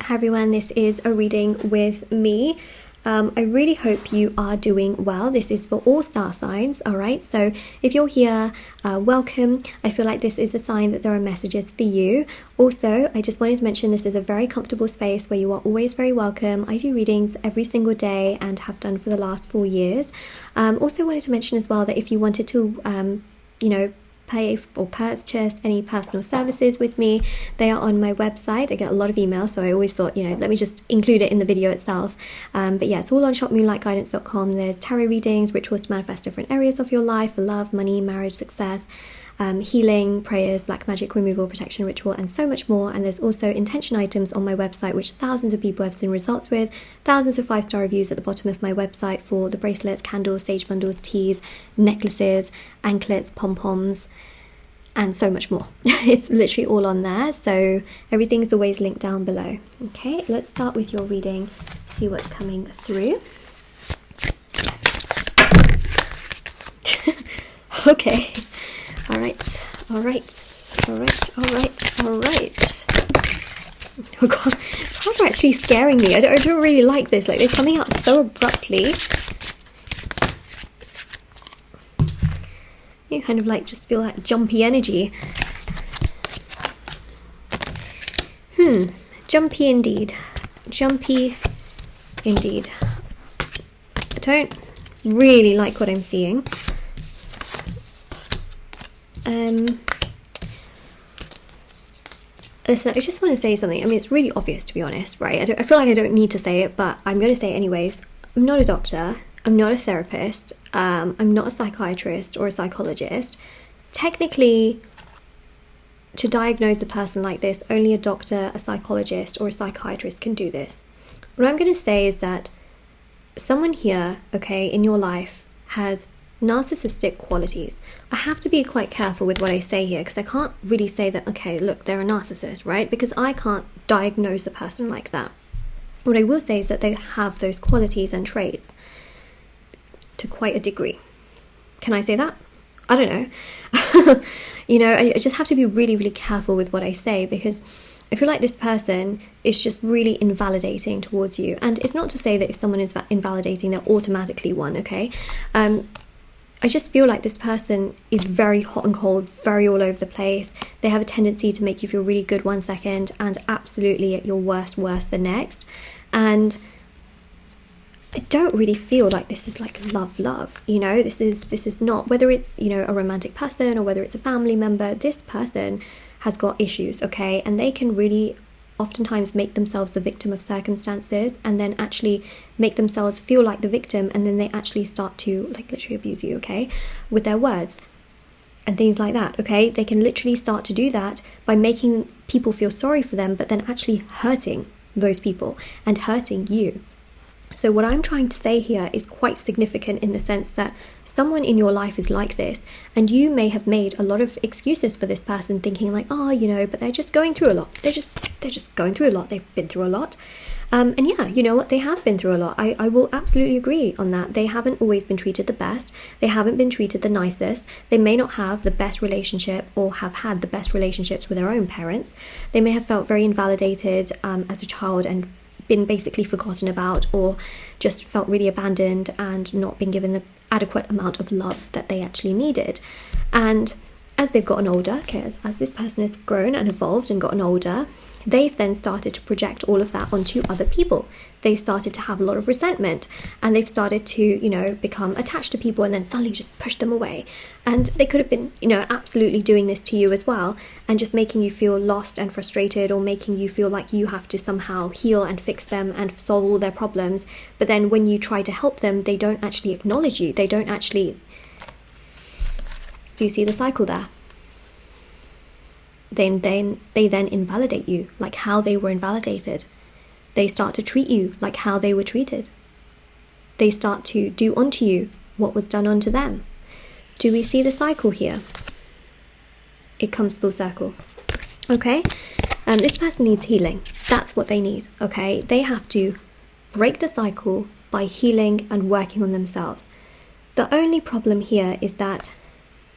Hi everyone, this is a reading with me. I really hope you are doing well. This is for all star signs, alright? So if you're here, welcome. I feel like this is a sign that there are messages for you. Also, I just wanted to mention this is a very comfortable space where you are always very welcome. I do readings every single day and have done for the last 4 years. Also wanted to mention as well that if you wanted to, pay or purchase any personal services with me, they are on my website. I get a lot of emails, so I always thought, let me just include it in the video itself. But yeah, it's all on shopmoonlightguidance.com. There's tarot readings, rituals to manifest different areas of your life, love, money, marriage, success, healing, prayers, black magic, removal, protection, ritual, and so much more. And there's also intention items on my website, which thousands of people have seen results with, thousands of 5-star reviews at the bottom of my website for the bracelets, candles, sage bundles, teas, necklaces, anklets, pom-poms, and so much more. It's literally all on there, so everything's always linked down below. Okay, let's start with your reading, see what's coming through. Okay. All right. Oh god, cards are actually scaring me. I don't really like this. Like, they're coming out so abruptly. You kind of like just feel that jumpy energy. Jumpy indeed. Jumpy indeed. I don't really like what I'm seeing. Listen, I just want to say something. I mean, it's really obvious, to be honest, right? I feel like I don't need to say it, but I'm going to say it anyways. I'm not a doctor. I'm not a therapist. I'm not a psychiatrist or a psychologist. Technically, to diagnose a person like this, only a doctor, a psychologist, or a psychiatrist can do this. What I'm going to say is that someone here, okay, in your life has narcissistic qualities. I have to be quite careful with what I say here, because I can't really say that, okay, look, they're a narcissist, right? Because I can't diagnose a person like that. What I will say is that they have those qualities and traits to quite a degree. Can I say that? I don't know. I just have to be really, really careful with what I say, because I feel like this person is just really invalidating towards you. And it's not to say that if someone is invalidating, they're automatically one, okay? I just feel like this person is very hot and cold, very all over the place. They have a tendency to make you feel really good one second and absolutely at your worst the next. And I don't really feel like this is like love. This is not, whether it's, a romantic person or whether it's a family member, this person has got issues, okay? And they can really oftentimes make themselves the victim of circumstances and then actually make themselves feel like the victim, and then they actually start to like literally abuse you, okay, with their words and things like that, okay? They can literally start to do that by making people feel sorry for them, but then actually hurting those people and hurting you. So what I'm trying to say here is quite significant in the sense that someone in your life is like this, and you may have made a lot of excuses for this person, thinking like, but they're just going through a lot. They're just going through a lot. They've been through a lot. And yeah, you know what? They have been through a lot. I will absolutely agree on that. They haven't always been treated the best. They haven't been treated the nicest. They may not have the best relationship or have had the best relationships with their own parents. They may have felt very invalidated as a child and been basically forgotten about, or just felt really abandoned and not been given the adequate amount of love that they actually needed. And as they've gotten older, okay, as this person has grown and evolved and gotten older, they've then started to project all of that onto other people. They started to have a lot of resentment, and they've started to, become attached to people and then suddenly just push them away. And they could have been, absolutely doing this to you as well, and just making you feel lost and frustrated, or making you feel like you have to somehow heal and fix them and solve all their problems. But then when you try to help them, they don't actually acknowledge you. They don't actually... Do you see the cycle there? They then invalidate you, like how they were invalidated. They start to treat you like how they were treated. They start to do onto you what was done onto them. Do we see the cycle here? It comes full circle. Okay? This person needs healing. That's what they need, okay? They have to break the cycle by healing and working on themselves. The only problem here is that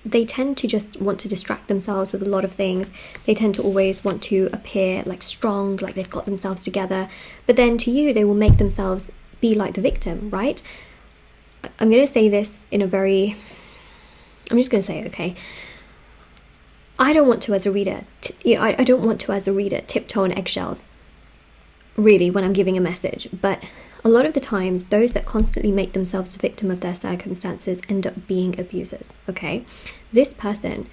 they tend to just want to distract themselves with a lot of things. They tend to always want to appear like strong, like they've got themselves together. But then to you, they will make themselves be like the victim, right? I'm going to say this in a very... I'm just going to say it, okay? I don't want to, as a reader, I don't want to, as a reader, tiptoe on eggshells, really, when I'm giving a message. But a lot of the times, those that constantly make themselves the victim of their circumstances end up being abusers, okay? This person,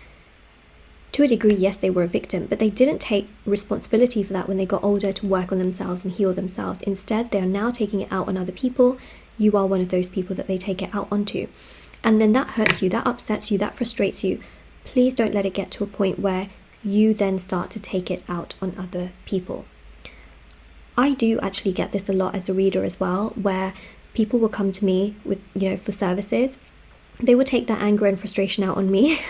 to a degree, yes, they were a victim, but they didn't take responsibility for that when they got older to work on themselves and heal themselves. Instead, they are now taking it out on other people. You are one of those people that they take it out onto. And then that hurts you, that upsets you, that frustrates you. Please don't let it get to a point where you then start to take it out on other people. I do actually get this a lot as a reader as well, where people will come to me with, for services. They will take their anger and frustration out on me.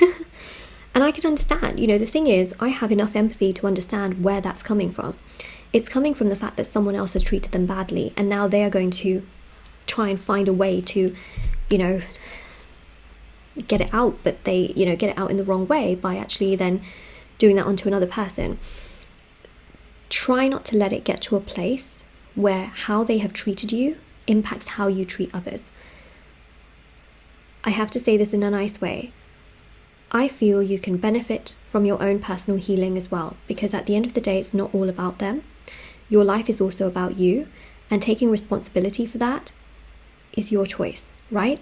And I can understand, the thing is, I have enough empathy to understand where that's coming from. It's coming from the fact that someone else has treated them badly, and now they are going to try and find a way to, get it out, but they, get it out in the wrong way by actually then doing that onto another person. Try not to let it get to a place where how they have treated you impacts how you treat others. I have to say this in a nice way. I feel you can benefit from your own personal healing as well, because at the end of the day, it's not all about them. Your life is also about you, and taking responsibility for that is your choice, right?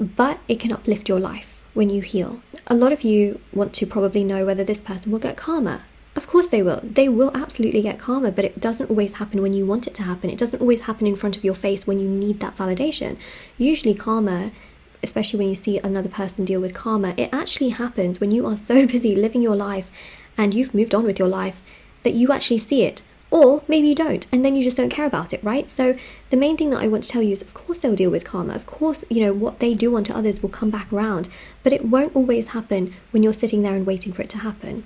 But it can uplift your life when you heal. A lot of you want to probably know whether this person will get karma. Of course they will. They will absolutely get karma, but it doesn't always happen when you want it to happen. It doesn't always happen in front of your face when you need that validation. Usually karma, especially when you see another person deal with karma, it actually happens when you are so busy living your life and you've moved on with your life that you actually see it. Or maybe you don't, and then you just don't care about it, right? So the main thing that I want to tell you is, of course they'll deal with karma. Of course, what they do unto others will come back around. But it won't always happen when you're sitting there and waiting for it to happen.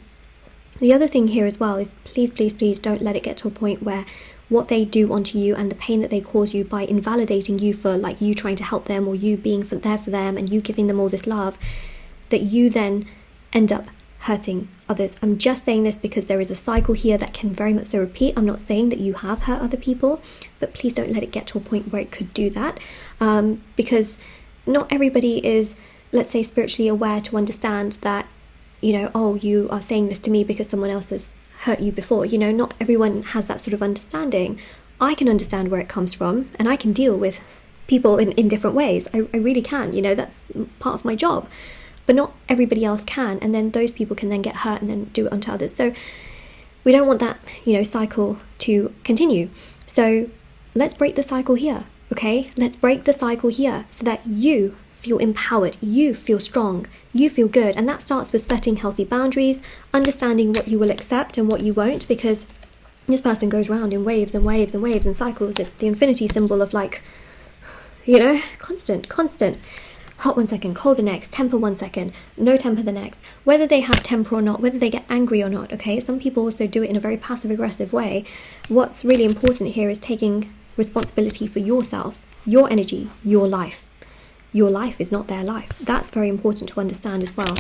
The other thing here as well is, please, please, please don't let it get to a point where what they do onto you and the pain that they cause you by invalidating you for like you trying to help them, or you being there for them and you giving them all this love, that you then end up hurting others. I'm just saying this because there is a cycle here that can very much so repeat. I'm not saying that you have hurt other people, but please don't let it get to a point where it could do that, because not everybody is, let's say, spiritually aware to understand that, oh, you are saying this to me because someone else has hurt you before. Not everyone has that sort of understanding. I can understand where it comes from, and I can deal with people in different ways. I really can. That's part of my job. But not everybody else can, and then those people can then get hurt and then do it onto others. So we don't want that, cycle to continue. So let's break the cycle here, okay? Let's break the cycle here so that you feel empowered, you feel strong, you feel good. And that starts with setting healthy boundaries, understanding what you will accept and what you won't, because this person goes around in waves and waves and waves and cycles. It's the infinity symbol of like, constant. Hot 1 second, cold the next, temper 1 second, no temper the next. Whether they have temper or not, whether they get angry or not, okay? Some people also do it in a very passive-aggressive way. What's really important here is taking responsibility for yourself, your energy, your life. Your life is not their life. That's very important to understand as well.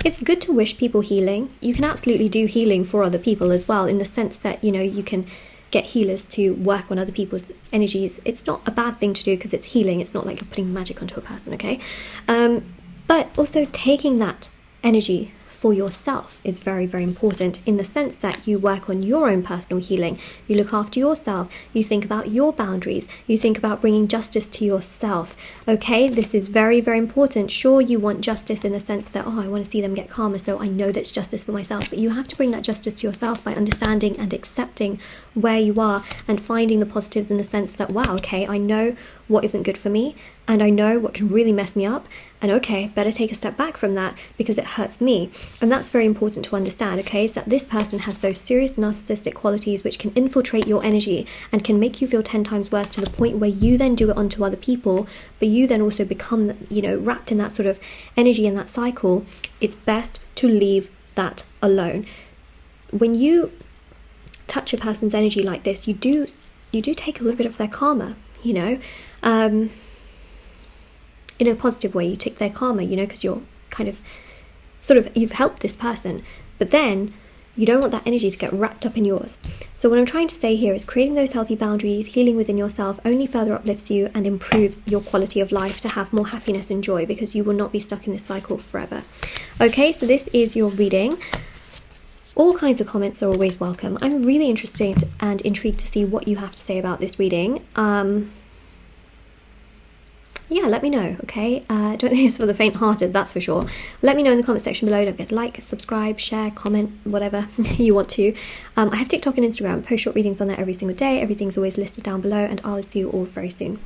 It's good to wish people healing. You can absolutely do healing for other people as well, in the sense that, you can get healers to work on other people's energies. It's not a bad thing to do because it's healing. It's not like you're putting magic onto a person, okay? But also taking that energy for yourself is very, very important, in the sense that you work on your own personal healing. You look after yourself. You think about your boundaries. You think about bringing justice to yourself, okay? This is very, very important. Sure, you want justice in the sense that, I want to see them get karma, so I know that's justice for myself. But you have to bring that justice to yourself by understanding and accepting where you are and finding the positives, in the sense that, wow, okay, I know what isn't good for me, and I know what can really mess me up, and okay, better take a step back from that because it hurts me. And that's very important to understand, okay? So that this person has those serious narcissistic qualities which can infiltrate your energy and can make you feel 10 times worse, to the point where you then do it onto other people, but you then also become, wrapped in that sort of energy and that cycle. It's best to leave that alone. When you touch a person's energy like this, you do in a positive way. You take their karma, you know, because you're kind of sort of, you've helped this person, but then you don't want that energy to get wrapped up in yours. So what I'm trying to say here is creating those healthy boundaries, healing within yourself, only further uplifts you and improves your quality of life to have more happiness and joy, because you will not be stuck in this cycle forever. Okay, so this is your reading. All kinds of comments are always welcome. I'm really interested and intrigued to see what you have to say about this reading. Yeah, let me know, okay? Don't think it's for the faint-hearted, that's for sure. Let me know in the comment section below. Don't forget to like, subscribe, share, comment, whatever you want to. I have TikTok and Instagram. Post short readings on there every single day. Everything's always listed down below, and I'll see you all very soon.